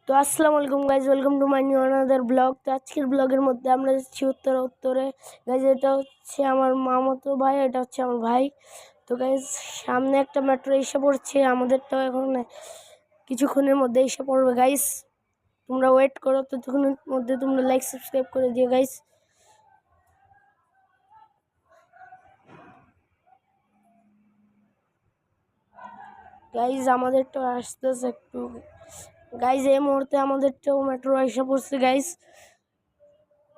তো আসসালামু আলাইকুম guys, welcome to my new another blog. তো আজকের ব্লগের মধ্যে আমরা যাচ্ছি উত্তরে। গাইজ এটা হচ্ছে আমার মামাতো ভাই, এটা হচ্ছে আমার ভাই। তো গাইজ সামনে একটা মেট্রো এসে পড়ছে, আমাদেরটাও এখন কিছুক্ষণের মধ্যে এসে পড়বে। গাইজ তোমরা ওয়েট করো, ততক্ষণের মধ্যে তোমরা লাইক সাবস্ক্রাইব করে দিও গাইজ। গাইজ আমাদেরটাও আসতেছে একটু। গাইজ এই মুহূর্তে আমাদেরটাও মেট্রো এসে পড়ছে গাইজ।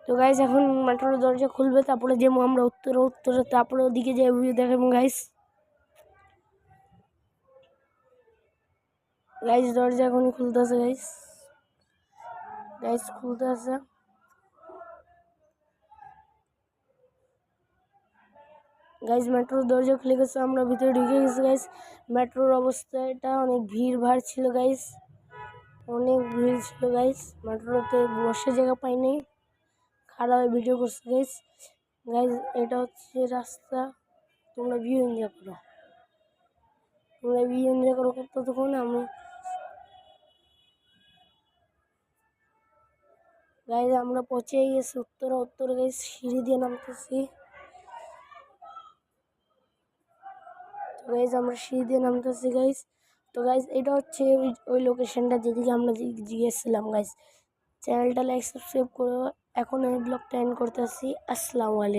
তো গাইজ এখন মেট্রোর দরজা খুলবে, তারপরে যাবো আমরা উত্তরে, তারপরে ওদিকে যাই ভিউ দেখাবো গাইজ। গাইজ দরজা এখনই খুলতেছে গাইজ খুলতেছে। গাইজ মেট্রোর দরজা খুলে গেছে, আমরা ভিতরে ঢুকে গেছি গাইজ। মেট্রোর অবস্থা এটা অনেক ভিড় ভাড় ছিল গাইজ, অনেক ভিড় ছিল গাইজ। মেট্রোতে বসে জায়গা পাইনি, খারাপ ভিডিও করছে গাইজ। গাইজ এটা হচ্ছে রাস্তা, তোমরা ভিউ এনজয় করো, ততক্ষণ আমি গাইজ আমরা পৌঁছে গেছি উত্তরে গাইজ, সিঁড়ি দিয়ে নামতেছি। তো গাইজ আমরা সিঁড়ি দিয়ে নামতেছি গাইজ। তো গাইজ এটা হচ্ছে ওই লোকেশনটা যেদিকে আমরা গিয়েছিলাম গাইজ। চ্যানেলটা লাইক সাবস্ক্রাইব করো। এখন এই ব্লগটা এন্ড করতেছি। আসসালামু আলাইকুম।